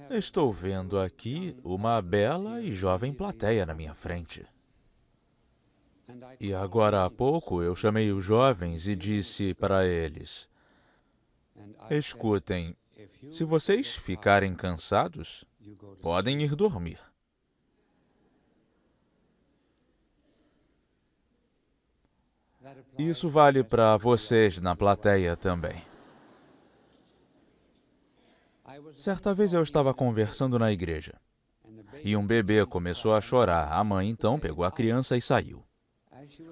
Estou vendo aqui uma bela e jovem plateia na minha frente. E agora há pouco eu chamei os jovens e disse para eles: escutem, se vocês ficarem cansados, podem ir dormir. Isso vale para vocês na plateia também. Certa vez eu estava conversando na igreja e um bebê começou a chorar. A mãe então pegou a criança e saiu.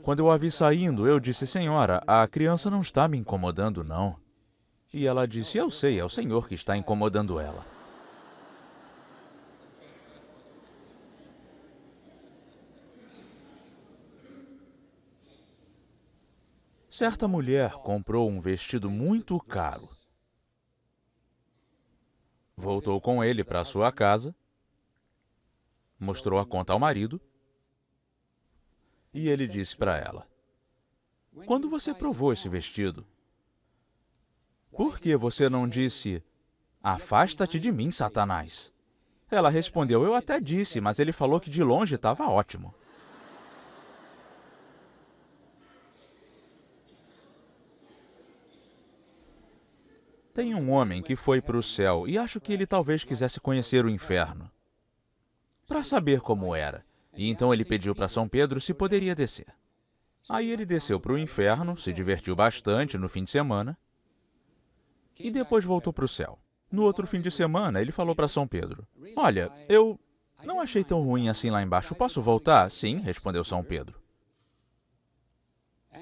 Quando eu a vi saindo, eu disse: Senhora, a criança não está me incomodando, não. E ela disse: Eu sei, é o Senhor que está incomodando ela. Certa mulher comprou um vestido muito caro. Voltou com ele para sua casa, mostrou a conta ao marido e ele disse para ela: Quando você provou esse vestido, por que você não disse: Afasta-te de mim, Satanás? Ela respondeu: Eu até disse, mas ele falou que de longe estava ótimo. Tem um homem que foi para o céu e acho que ele talvez quisesse conhecer o inferno, para saber como era. E então ele pediu para São Pedro se poderia descer. Aí ele desceu para o inferno, se divertiu bastante no fim de semana e depois voltou para o céu. No outro fim de semana, ele falou para São Pedro: Olha, eu não achei tão ruim assim lá embaixo. Posso voltar? Sim, respondeu São Pedro.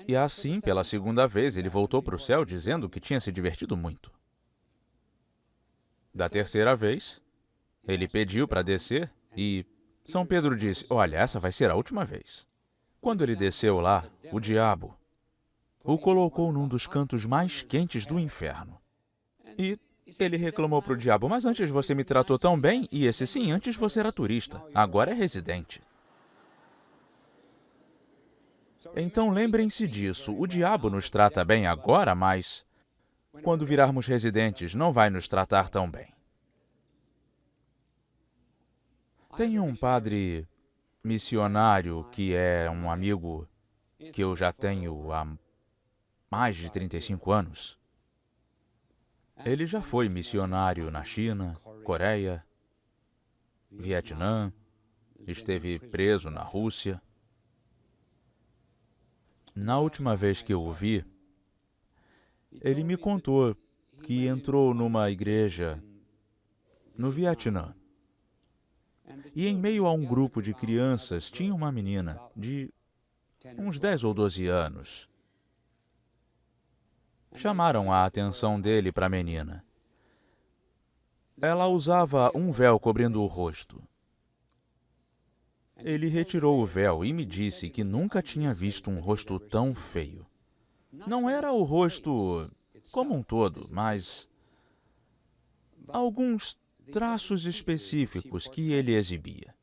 E assim, pela segunda vez, ele voltou para o céu dizendo que tinha se divertido muito. Da terceira vez, ele pediu para descer e São Pedro disse: Olha, essa vai ser a última vez. Quando ele desceu lá, o diabo o colocou num dos cantos mais quentes do inferno. E ele reclamou para o diabo: Mas antes você me tratou tão bem, e esse sim, antes você era turista, agora é residente. Então lembrem-se disso, o diabo nos trata bem agora, mas quando virarmos residentes, não vai nos tratar tão bem. Tem um padre missionário que é um amigo que eu já tenho há mais de 35 anos. Ele já foi missionário na China, Coreia, Vietnã, esteve preso na Rússia. Na última vez que eu o vi, ele me contou que entrou numa igreja no Vietnã. E em meio a um grupo de crianças tinha uma menina de uns 10 ou 12 anos. Chamaram a atenção dele para a menina. Ela usava um véu cobrindo o rosto. Ele retirou o véu e me disse que nunca tinha visto um rosto tão feio. Não era o rosto como um todo, mas alguns traços específicos que ele exibia.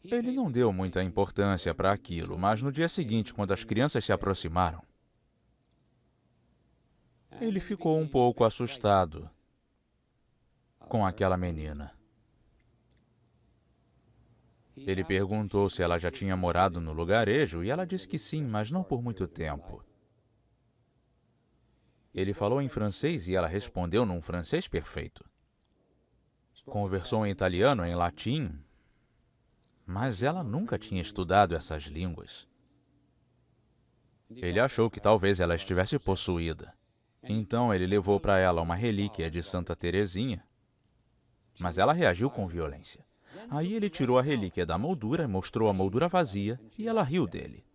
Ele não deu muita importância para aquilo, mas no dia seguinte, quando as crianças se aproximaram, ele ficou um pouco assustado com aquela menina. Ele perguntou se ela já tinha morado no lugarejo e ela disse que sim, mas não por muito tempo. Ele falou em francês e ela respondeu num francês perfeito. Conversou em italiano, em latim, mas ela nunca tinha estudado essas línguas. Ele achou que talvez ela estivesse possuída. Então ele levou para ela uma relíquia de Santa Teresinha, mas ela reagiu com violência. Aí ele tirou a relíquia da moldura, mostrou a moldura vazia e ela riu dele.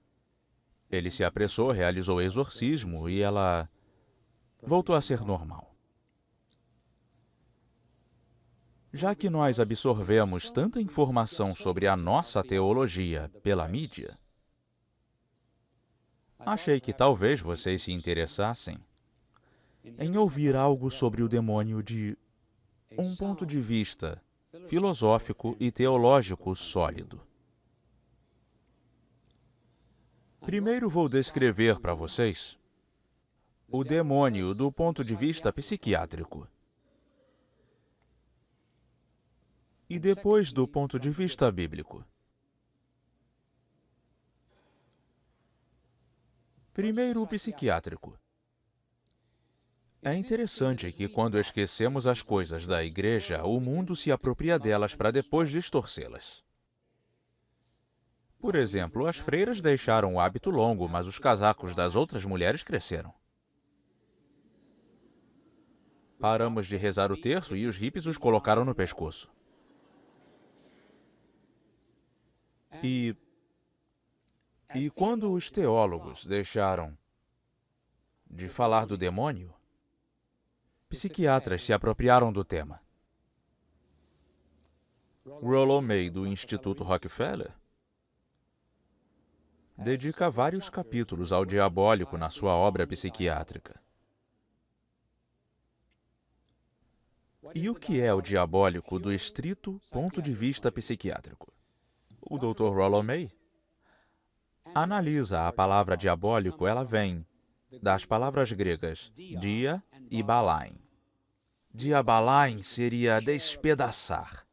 Ele se apressou, realizou o exorcismo e ela voltou a ser normal. Já que nós absorvemos tanta informação sobre a nossa teologia pela mídia, achei que talvez vocês se interessassem em ouvir algo sobre o demônio de um ponto de vista filosófico e teológico sólido. Primeiro vou descrever para vocês o demônio do ponto de vista psiquiátrico. E depois, do ponto de vista bíblico. Primeiro, o psiquiátrico. É interessante que, quando esquecemos as coisas da igreja, o mundo se apropria delas para depois distorcê-las. Por exemplo, as freiras deixaram o hábito longo, mas os casacos das outras mulheres cresceram. Paramos de rezar o terço e os hippies os colocaram no pescoço. E quando os teólogos deixaram de falar do demônio, psiquiatras se apropriaram do tema. Rollo May, do Instituto Rockefeller, dedica vários capítulos ao diabólico na sua obra psiquiátrica. E o que é o diabólico do estrito ponto de vista psiquiátrico? O Dr. Rollo May analisa a palavra diabólico, ela vem das palavras gregas dia e balain. Diabalain seria despedaçar,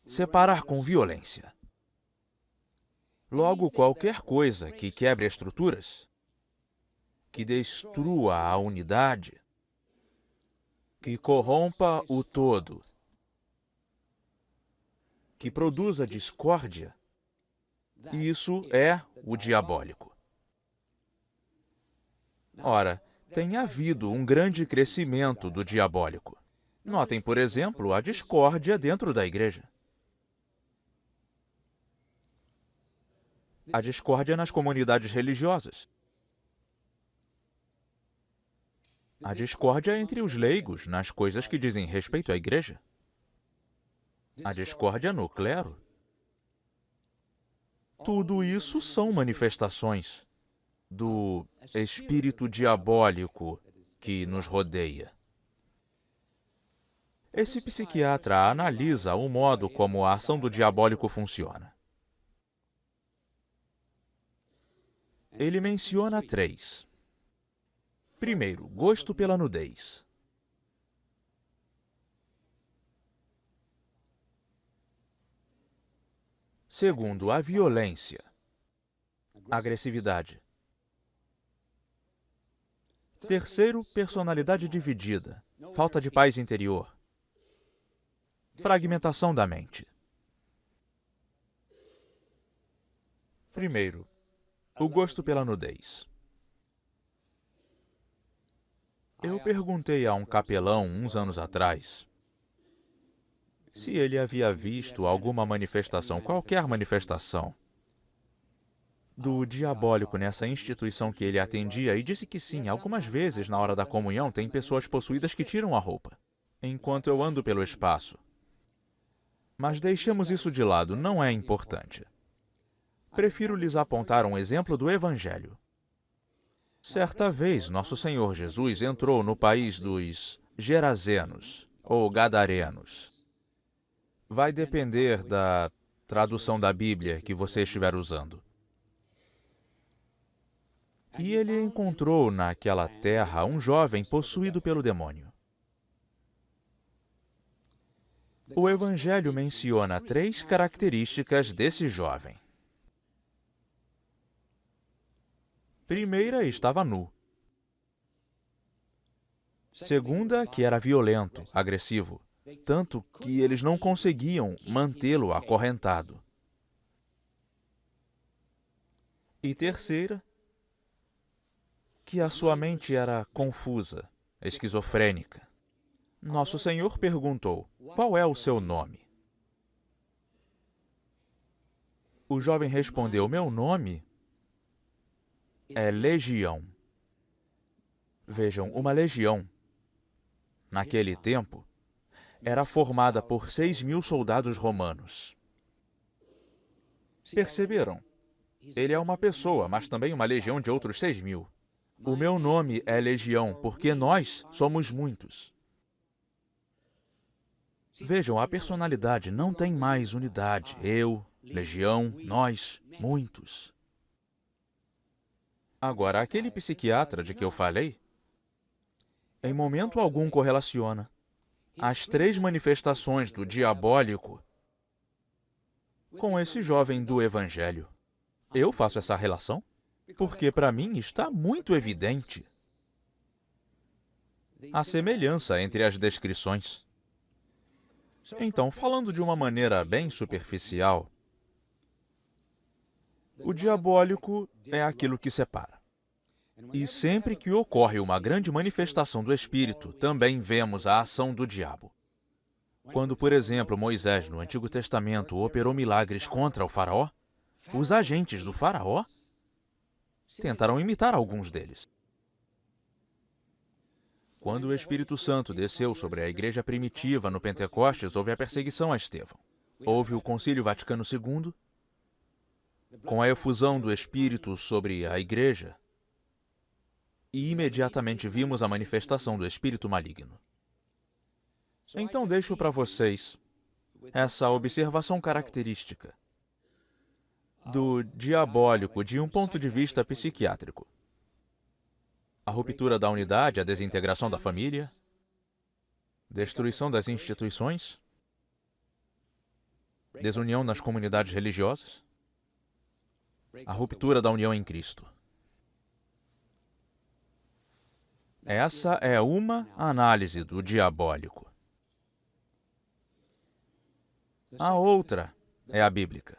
separar com violência. Logo, qualquer coisa que quebre estruturas, que destrua a unidade, que corrompa o todo, que produza discórdia, isso é o diabólico. Ora, tem havido um grande crescimento do diabólico. Notem, por exemplo, a discórdia dentro da igreja. A discórdia nas comunidades religiosas. A discórdia entre os leigos nas coisas que dizem respeito à igreja. A discórdia no clero. Tudo isso são manifestações do espírito diabólico que nos rodeia. Esse psiquiatra analisa o modo como a ação do diabólico funciona. Ele menciona 3. Primeiro, gosto pela nudez. Segundo, a violência, agressividade. Terceiro, personalidade dividida, falta de paz interior, fragmentação da mente. Primeiro, o gosto pela nudez. Eu perguntei a um capelão uns anos atrás se ele havia visto alguma manifestação, qualquer manifestação, do diabólico nessa instituição que ele atendia, e disse que sim, algumas vezes na hora da comunhão tem pessoas possuídas que tiram a roupa, enquanto eu ando pelo espaço. Mas deixemos isso de lado, não é importante. Prefiro lhes apontar um exemplo do Evangelho. Certa vez, nosso Senhor Jesus entrou no país dos Gerazenos, ou Gadarenos. Vai depender da tradução da Bíblia que você estiver usando. E ele encontrou naquela terra um jovem possuído pelo demônio. O Evangelho menciona 3 características desse jovem. Primeira, estava nu. Segunda, que era violento, agressivo, tanto que eles não conseguiam mantê-lo acorrentado. E terceira, que a sua mente era confusa, esquizofrênica. Nosso Senhor perguntou: qual é o seu nome? O jovem respondeu: meu nome é Legião. Vejam, uma legião, naquele tempo, era formada por 6.000 soldados romanos. Perceberam? Ele é uma pessoa, mas também uma legião de outros 6.000. O meu nome é Legião, porque nós somos muitos. Vejam, a personalidade não tem mais unidade. Eu, legião, nós, muitos. Agora, aquele psiquiatra de que eu falei, em momento algum correlaciona. as 3 manifestações do diabólico com esse jovem do Evangelho. Eu faço essa relação porque, para mim, está muito evidente a semelhança entre as descrições. Então, falando de uma maneira bem superficial, o diabólico é aquilo que separa. E sempre que ocorre uma grande manifestação do Espírito, também vemos a ação do diabo. Quando, por exemplo, Moisés, no Antigo Testamento, operou milagres contra o faraó, os agentes do faraó tentaram imitar alguns deles. Quando o Espírito Santo desceu sobre a igreja primitiva no Pentecostes, houve a perseguição a Estevão. Houve o Concílio Vaticano II, com a efusão do Espírito sobre a igreja, e imediatamente vimos a manifestação do espírito maligno. Então deixo para vocês essa observação característica do diabólico de um ponto de vista psiquiátrico. A ruptura da unidade, a desintegração da família, destruição das instituições, desunião nas comunidades religiosas, a ruptura da união em Cristo. Essa é uma análise do diabólico. A outra é a bíblica.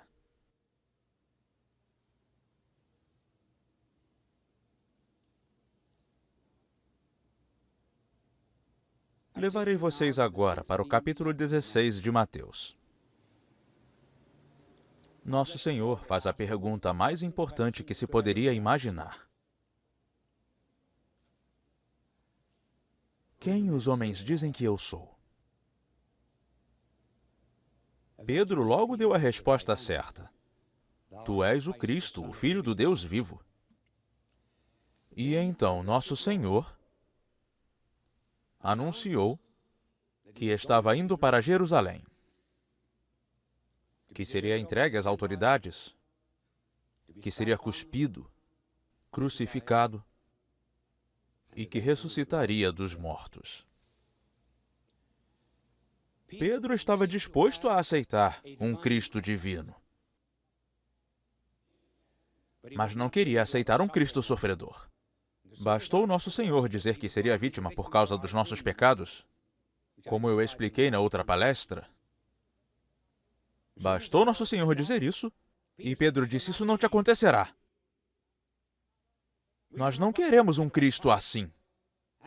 Levarei vocês agora para o capítulo 16 de Mateus. Nosso Senhor faz a pergunta mais importante que se poderia imaginar. Quem os homens dizem que eu sou? Pedro logo deu a resposta certa. Tu és o Cristo, o Filho do Deus vivo. E então nosso Senhor anunciou que estava indo para Jerusalém, que seria entregue às autoridades, que seria cuspido, crucificado e que ressuscitaria dos mortos. Pedro estava disposto a aceitar um Cristo divino, mas não queria aceitar um Cristo sofredor. Bastou nosso Senhor dizer que seria vítima por causa dos nossos pecados, como eu expliquei na outra palestra. Bastou nosso Senhor dizer isso, e Pedro disse, isso não te acontecerá. Nós não queremos um Cristo assim.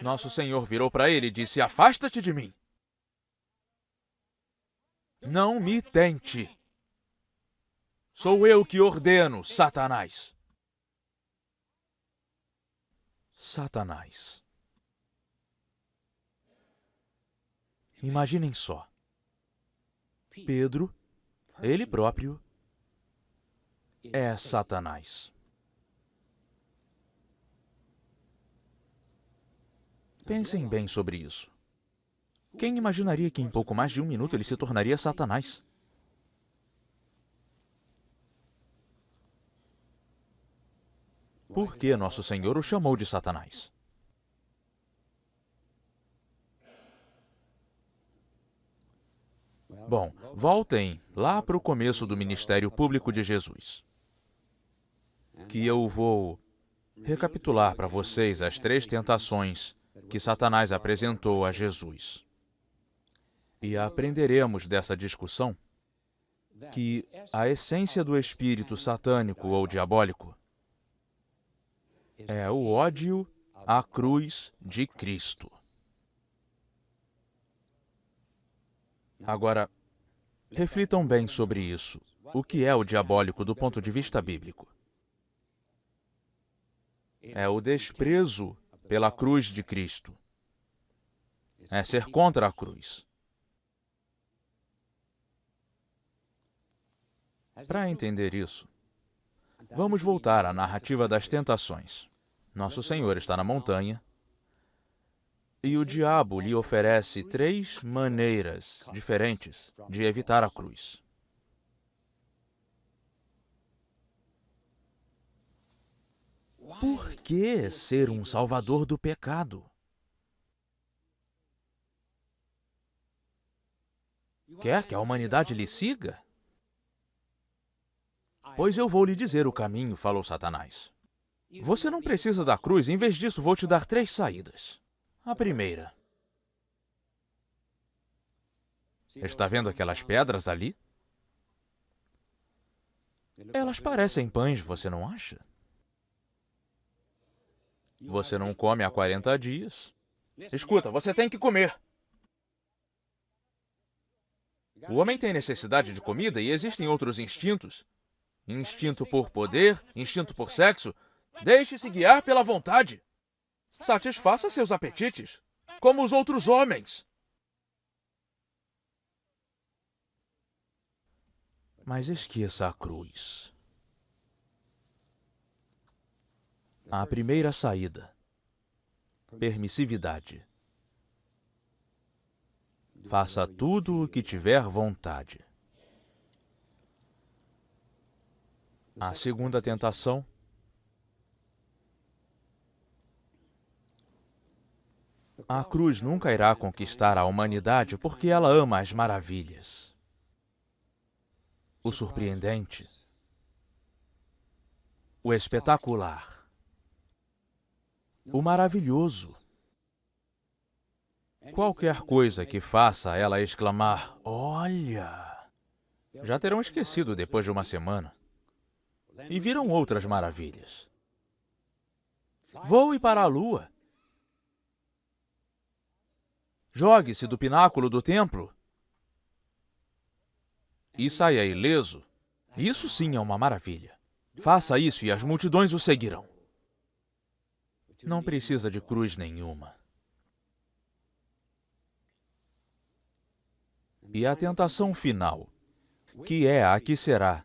Nosso Senhor virou para ele e disse, afasta-te de mim. Não me tente. Sou eu que ordeno, Satanás. Satanás. Imaginem só. Pedro, ele próprio, é Satanás. Pensem bem sobre isso. Quem imaginaria que em pouco mais de 1 minuto ele se tornaria Satanás? Por que nosso Senhor o chamou de Satanás? Bom, voltem lá para o começo do ministério público de Jesus, que eu vou recapitular para vocês as 3 tentações que Satanás apresentou a Jesus. E aprenderemos dessa discussão que a essência do espírito satânico ou diabólico é o ódio à cruz de Cristo. Agora, reflitam bem sobre isso. O que é o diabólico do ponto de vista bíblico? É o desprezo pela cruz de Cristo. É ser contra a cruz. Para entender isso, vamos voltar à narrativa das tentações. Nosso Senhor está na montanha e o diabo lhe oferece 3 maneiras diferentes de evitar a cruz. Por que ser um salvador do pecado? Quer que a humanidade lhe siga? Pois eu vou lhe dizer o caminho, falou Satanás. Você não precisa da cruz, em vez disso vou te dar 3 saídas. A primeira. Está vendo aquelas pedras ali? Elas parecem pães, você não acha? Você não come há 40 dias. Escuta, você tem que comer. O homem tem necessidade de comida e existem outros instintos. Instinto por poder, instinto por sexo. Deixe-se guiar pela vontade. Satisfaça seus apetites, como os outros homens. Mas esqueça a cruz. A primeira saída. Permissividade. Faça tudo o que tiver vontade. A segunda tentação. A cruz nunca irá conquistar a humanidade porque ela ama as maravilhas. O surpreendente. O espetacular. O maravilhoso. Qualquer coisa que faça ela exclamar, olha! Já terão esquecido depois de uma semana. E viram outras maravilhas. Voe para a lua. Jogue-se do pináculo do templo. E saia ileso. Isso sim é uma maravilha. Faça isso e as multidões o seguirão. Não precisa de cruz nenhuma. E a tentação final, que é a que será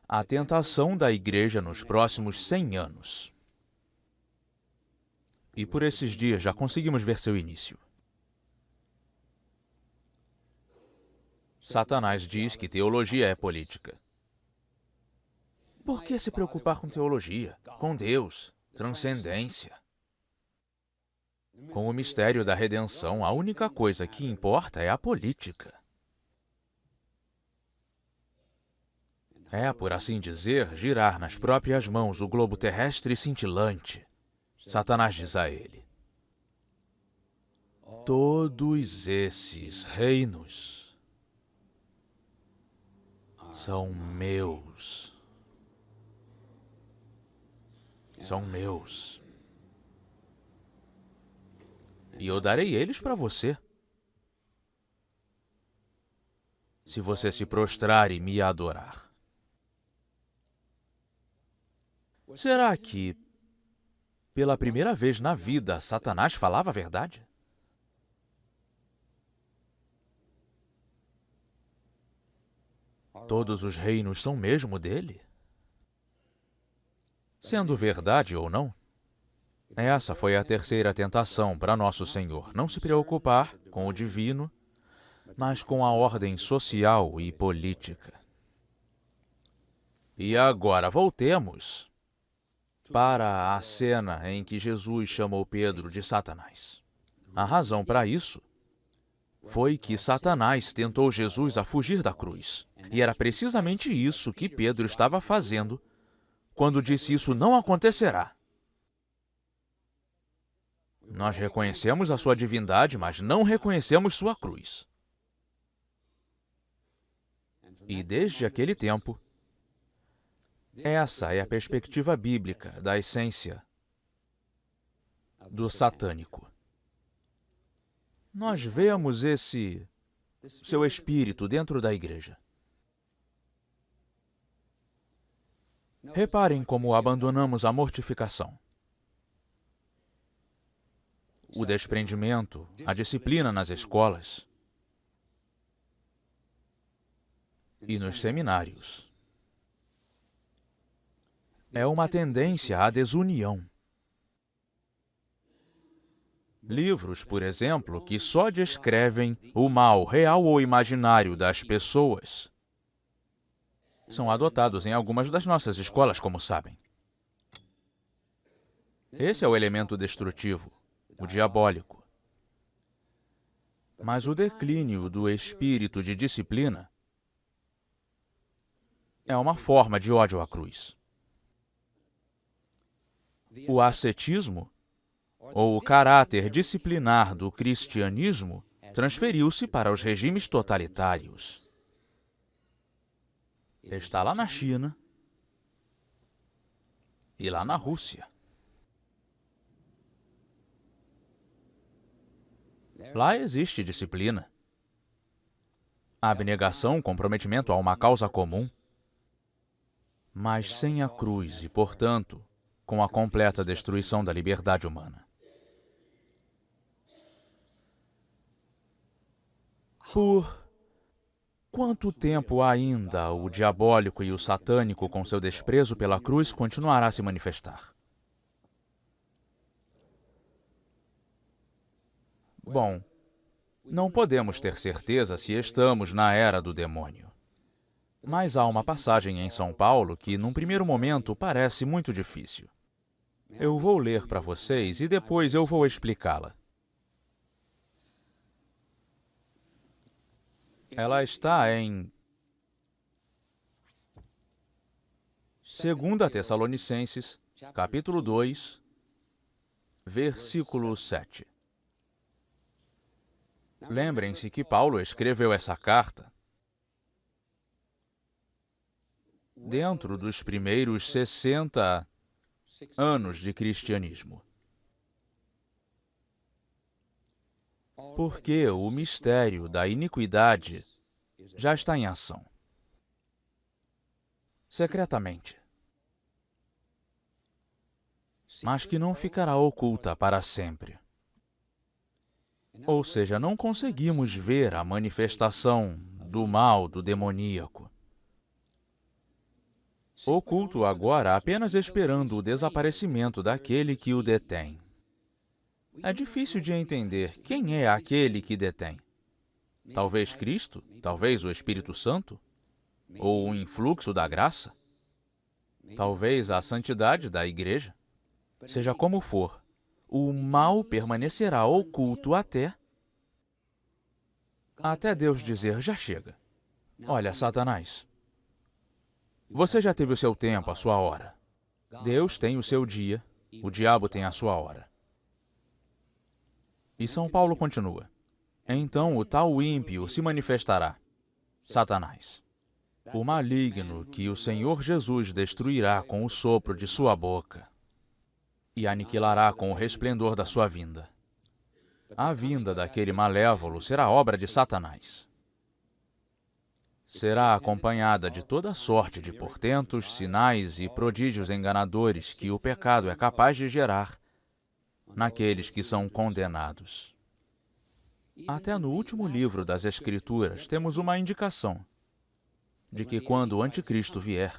a tentação da igreja nos próximos 100 anos. E por esses dias já conseguimos ver seu início. Satanás diz que teologia é política. Por que se preocupar com teologia? Com Deus, transcendência. Com o mistério da redenção, a única coisa que importa é a política. É, por assim dizer, girar nas próprias mãos o globo terrestre cintilante. Satanás diz a ele: todos esses reinos são meus. São meus. E eu darei eles para você. Se você se prostrar e me adorar. Será que, pela primeira vez na vida, Satanás falava a verdade? Todos os reinos são mesmo dele? Sendo verdade ou não, essa foi a terceira tentação para nosso Senhor. Não se preocupar com o divino, mas com a ordem social e política. E agora voltemos para a cena em que Jesus chamou Pedro de Satanás. A razão para isso foi que Satanás tentou Jesus a fugir da cruz. E era precisamente isso que Pedro estava fazendo quando disse: isso não acontecerá. Nós reconhecemos a sua divindade, mas não reconhecemos sua cruz. E desde aquele tempo, essa é a perspectiva bíblica da essência do satânico. Nós vemos seu espírito dentro da igreja. Reparem como abandonamos a mortificação, o desprendimento, a disciplina nas escolas e nos seminários. É uma tendência à desunião. Livros, por exemplo, que só descrevem o mal real ou imaginário das pessoas são adotados em algumas das nossas escolas, como sabem. Esse é o elemento destrutivo, o diabólico. Mas o declínio do espírito de disciplina é uma forma de ódio à cruz. O ascetismo, ou o caráter disciplinar do cristianismo, transferiu-se para os regimes totalitários. Está lá na China e lá na Rússia. Lá existe disciplina, abnegação, comprometimento a uma causa comum, mas sem a cruz e, portanto, com a completa destruição da liberdade humana. Por quanto tempo ainda o diabólico e o satânico, com seu desprezo pela cruz, continuará a se manifestar? Bom, não podemos ter certeza se estamos na era do demônio. Mas há uma passagem em São Paulo que, num primeiro momento, parece muito difícil. Eu vou ler para vocês e depois eu vou explicá-la. Ela está em 2 Tessalonicenses, capítulo 2, versículo 7. Lembrem-se que Paulo escreveu essa carta dentro dos primeiros 60 anos de cristianismo. Porque o mistério da iniquidade já está em ação. Secretamente. Mas que não ficará oculta para sempre. Ou seja, não conseguimos ver a manifestação do mal, do demoníaco. Oculto agora, apenas esperando o desaparecimento daquele que o detém. É difícil de entender quem é aquele que detém. Talvez Cristo? Talvez o Espírito Santo? Ou o influxo da graça? Talvez a santidade da igreja? Seja como for, o mal permanecerá oculto até Deus dizer, já chega. Olha, Satanás, você já teve o seu tempo, a sua hora. Deus tem o seu dia, o diabo tem a sua hora. E São Paulo continua. Então o tal ímpio se manifestará, Satanás, o maligno que o Senhor Jesus destruirá com o sopro de sua boca e aniquilará com o resplendor da sua vinda. A vinda daquele malévolo será obra de Satanás. Será acompanhada de toda sorte de portentos, sinais e prodígios enganadores que o pecado é capaz de gerar naqueles que são condenados. Até no último livro das Escrituras temos uma indicação de que quando o anticristo vier,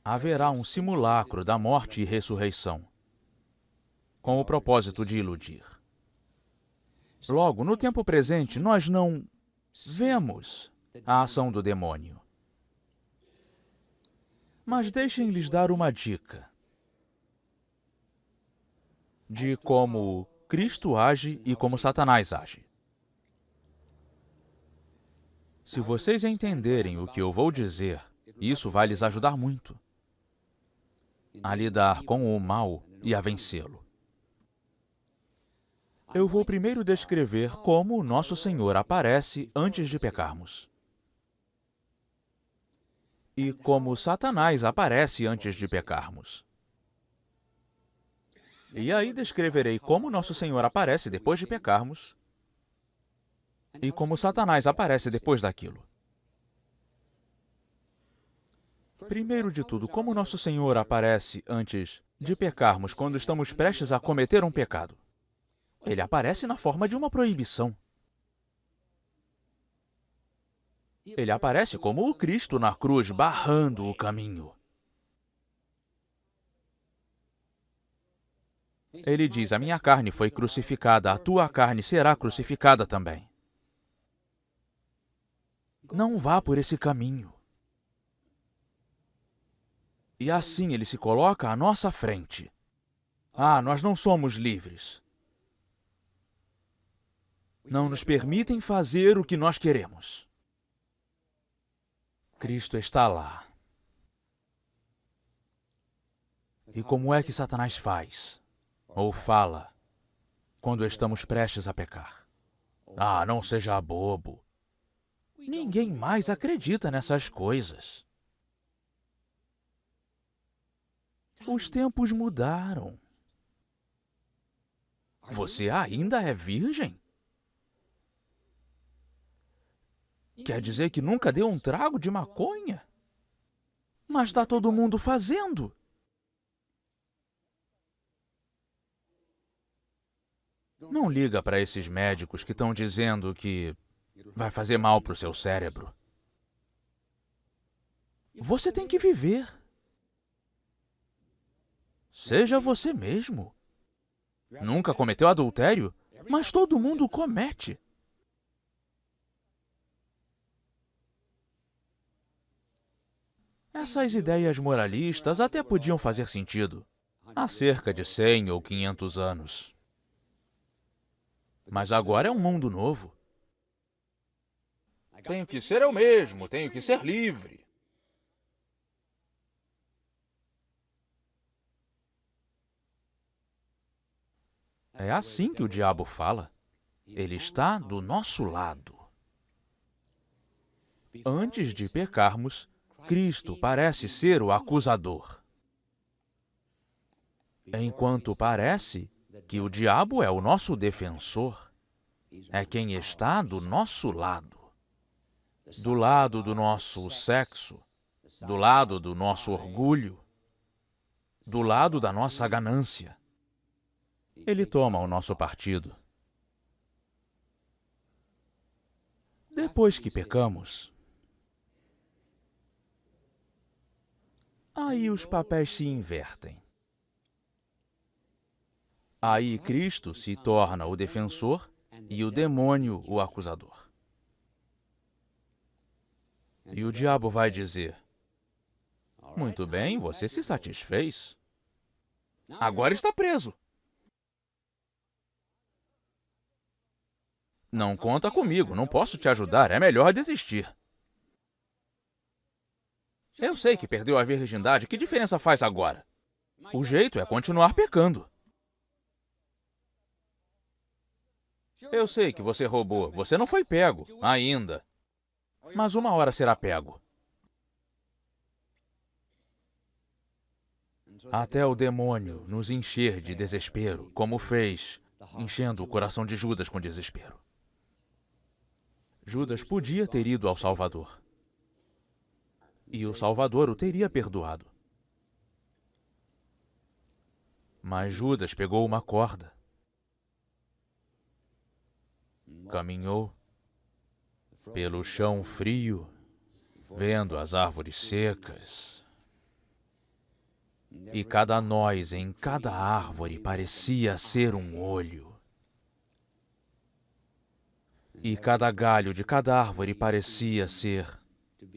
haverá um simulacro da morte e ressurreição, com o propósito de iludir. Logo, no tempo presente, nós não vemos a ação do demônio. Mas deixem-lhes dar uma dica de como Cristo age e como Satanás age. Se vocês entenderem o que eu vou dizer, isso vai lhes ajudar muito a lidar com o mal e a vencê-lo. Eu vou primeiro descrever como o nosso Senhor aparece antes de pecarmos. E como Satanás aparece antes de pecarmos. E aí descreverei como nosso Senhor aparece depois de pecarmos e como Satanás aparece depois daquilo. Primeiro de tudo, como nosso Senhor aparece antes de pecarmos quando estamos prestes a cometer um pecado? Ele aparece na forma de uma proibição. Ele aparece como o Cristo na cruz, barrando o caminho. Ele diz, a minha carne foi crucificada, a tua carne será crucificada também. Não vá por esse caminho. E assim ele se coloca à nossa frente. Ah, nós não somos livres. não nos permitem fazer o que nós queremos. Cristo está lá. E como é que Satanás faz, ou fala, quando estamos prestes a pecar? Ah, não seja bobo. Ninguém mais acredita nessas coisas. Os tempos mudaram. Você ainda é virgem? Quer dizer que nunca deu um trago de maconha? Mas está todo mundo fazendo. Não liga para esses médicos que estão dizendo que vai fazer mal para o seu cérebro. Você tem que viver. Seja você mesmo. Nunca cometeu adultério, mas todo mundo comete. Essas ideias moralistas até podiam fazer sentido há cerca de 100 ou 500 anos. Mas agora é um mundo novo. Tenho que ser eu mesmo, tenho que ser livre. É assim que o diabo fala. Ele está do nosso lado. Antes de pecarmos, Cristo parece ser o acusador. Enquanto parece que o diabo é o nosso defensor, é quem está do nosso lado. Do lado do nosso sexo, do lado do nosso orgulho, do lado da nossa ganância. Ele toma o nosso partido. Depois que pecamos, aí os papéis se invertem. Aí Cristo se torna o defensor e o demônio o acusador. E o diabo vai dizer: muito bem, você se satisfez. Agora está preso. Não conta comigo, não posso te ajudar, é melhor desistir. Eu sei que perdeu a virgindade, que diferença faz agora? O jeito é continuar pecando. Eu sei que você roubou, você não foi pego, ainda. Mas uma hora será pego. Até o demônio nos encher de desespero, como fez, enchendo o coração de Judas com desespero. Judas podia ter ido ao Salvador. E o Salvador o teria perdoado. Mas Judas pegou uma corda. Caminhou pelo chão frio, vendo as árvores secas. E cada noz em cada árvore parecia ser um olho. E cada galho de cada árvore parecia ser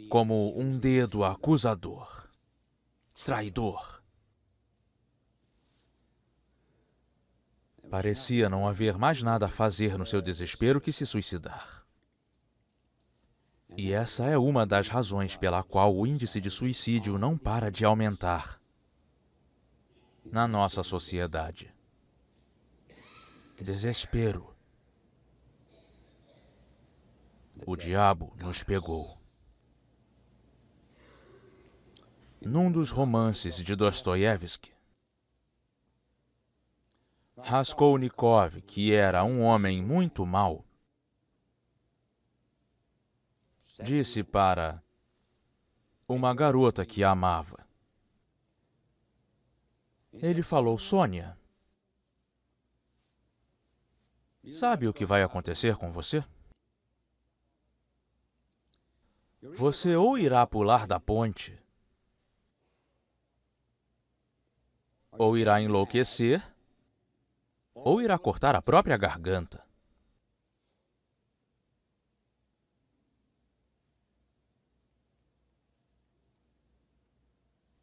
como um dedo acusador, traidor. Parecia não haver mais nada a fazer no seu desespero que se suicidar. E essa é uma das razões pela qual o índice de suicídio não para de aumentar na nossa sociedade. Desespero. O diabo nos pegou. Num dos romances de Dostoiévski, Raskolnikov, que era um homem muito mau, disse para uma garota que a amava. Ele falou: Sônia, sabe o que vai acontecer com você? Você ou irá pular da ponte, ou irá enlouquecer, ou irá cortar a própria garganta.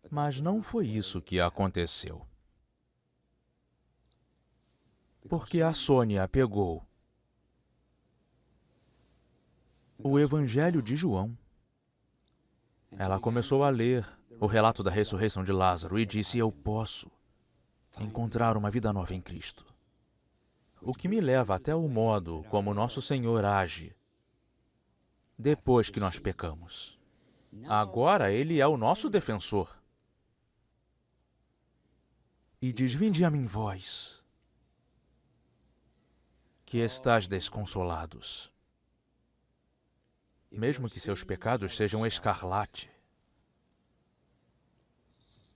Mas não foi isso que aconteceu. Porque a Sônia pegou o Evangelho de João. Ela começou a ler o relato da ressurreição de Lázaro e disse: eu posso encontrar uma vida nova em Cristo. O que me leva até o modo como nosso Senhor age depois que nós pecamos. Agora Ele é o nosso defensor. E diz: vinde a mim, vós, que estáis desconsolados. Mesmo que seus pecados sejam escarlate,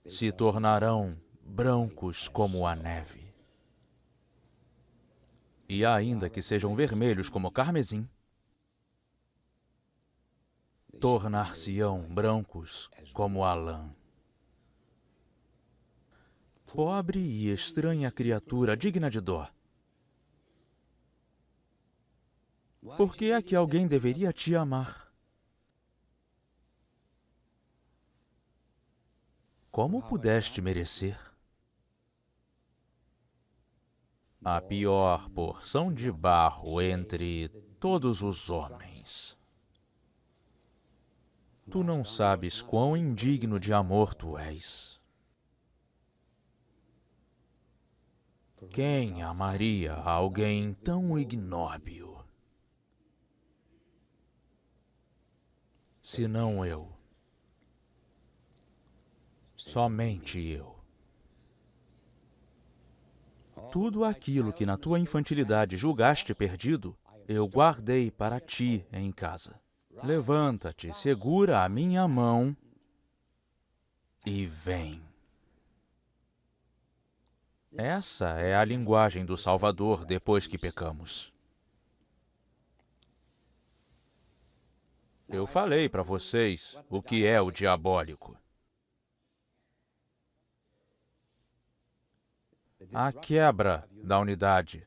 se tornarão brancos como a neve. E ainda que sejam vermelhos como carmesim, tornar-se-ão brancos como a lã. Pobre e estranha criatura, digna de dó. Por que é que alguém deveria te amar? Como pudeste merecer? A pior porção de barro entre todos os homens. Tu não sabes quão indigno de amor tu és. Quem amaria alguém tão ignóbil? Senão eu. Somente eu. Tudo aquilo que na tua infantilidade julgaste perdido, eu guardei para ti em casa. Levanta-te, segura a minha mão e vem. Essa é a linguagem do Salvador depois que pecamos. Eu falei para vocês o que é o diabólico. A quebra da unidade,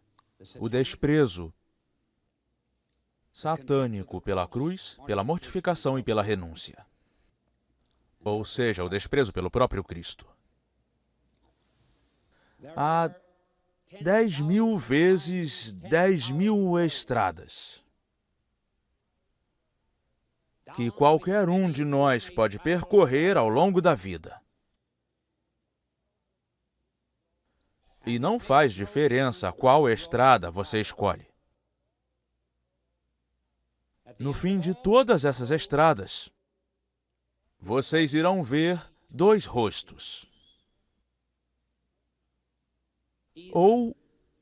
o desprezo satânico pela cruz, pela mortificação e pela renúncia. Ou seja, o desprezo pelo próprio Cristo. Há 10.000 vezes 10.000 estradas que qualquer um de nós pode percorrer ao longo da vida. E não faz diferença qual estrada você escolhe. No fim de todas essas estradas, vocês irão ver dois rostos. Ou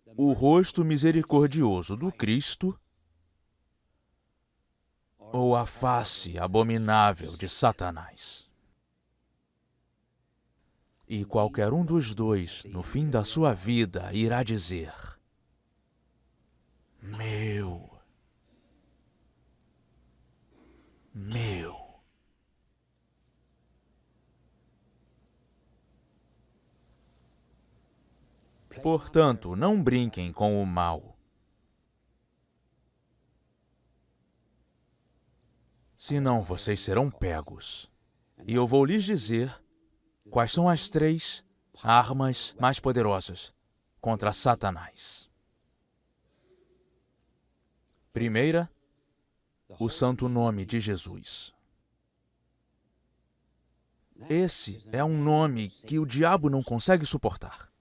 o rosto misericordioso do Cristo, ou a face abominável de Satanás. E qualquer um dos dois, no fim da sua vida, irá dizer: meu. Portanto, não brinquem com o mal. Senão vocês serão pegos. E eu vou lhes dizer quais são as 3 armas mais poderosas contra Satanás. Primeira, o santo nome de Jesus. Esse é um nome que o diabo não consegue suportar.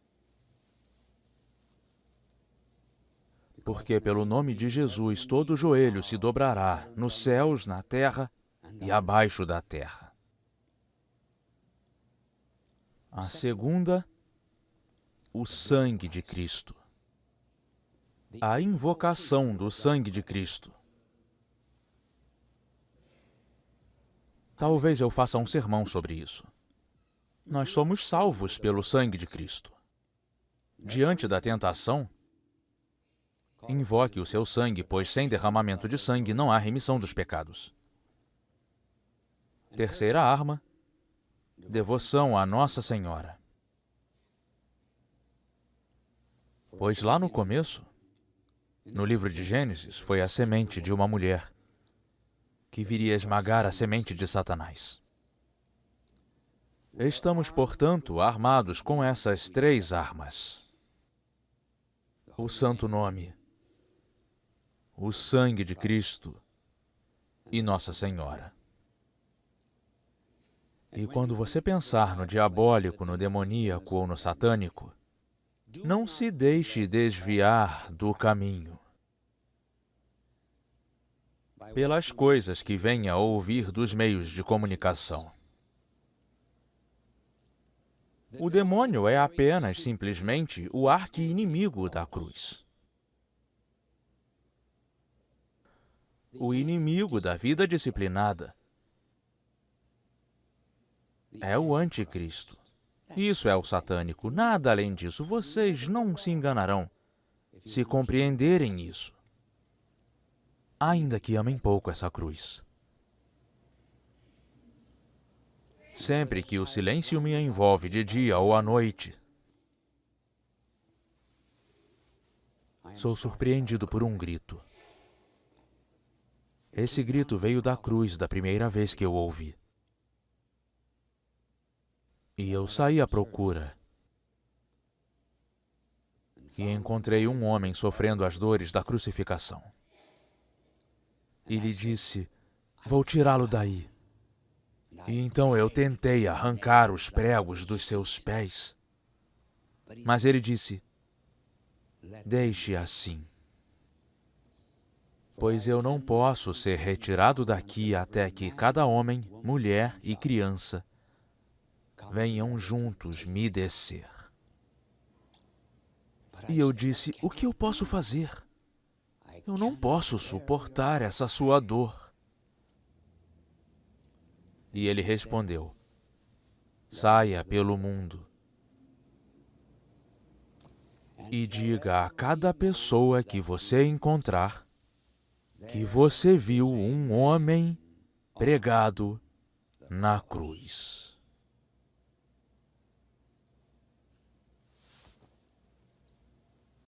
Porque pelo nome de Jesus todo joelho se dobrará, nos céus, na terra e abaixo da terra. A segunda, o sangue de Cristo. A invocação do sangue de Cristo. Talvez eu faça um sermão sobre isso. Nós somos salvos pelo sangue de Cristo. Diante da tentação, invoque o seu sangue, pois sem derramamento de sangue não há remissão dos pecados. Terceira arma, devoção à Nossa Senhora. Pois lá no começo, no livro de Gênesis, foi a semente de uma mulher que viria esmagar a semente de Satanás. Estamos, portanto, armados com essas 3 armas. O santo nome, o sangue de Cristo e Nossa Senhora. E quando você pensar no diabólico, no demoníaco ou no satânico, não se deixe desviar do caminho pelas coisas que venha a ouvir dos meios de comunicação. O demônio é apenas, simplesmente, o arqui-inimigo da cruz. O inimigo da vida disciplinada é o anticristo. Isso é o satânico. Nada além disso. Vocês não se enganarão se compreenderem isso, ainda que amem pouco essa cruz. Sempre que o silêncio me envolve de dia ou à noite, sou surpreendido por um grito. Esse grito veio da cruz da primeira vez que eu ouvi. E eu saí à procura. E encontrei um homem sofrendo as dores da crucificação. E lhe disse, vou tirá-lo daí. E então eu tentei arrancar os pregos dos seus pés. Mas ele disse, deixe assim. Pois eu não posso ser retirado daqui até que cada homem, mulher e criança venham juntos me descer. E eu disse, o que eu posso fazer? Eu não posso suportar essa sua dor. E ele respondeu, saia pelo mundo e diga a cada pessoa que você encontrar que você viu um homem pregado na cruz.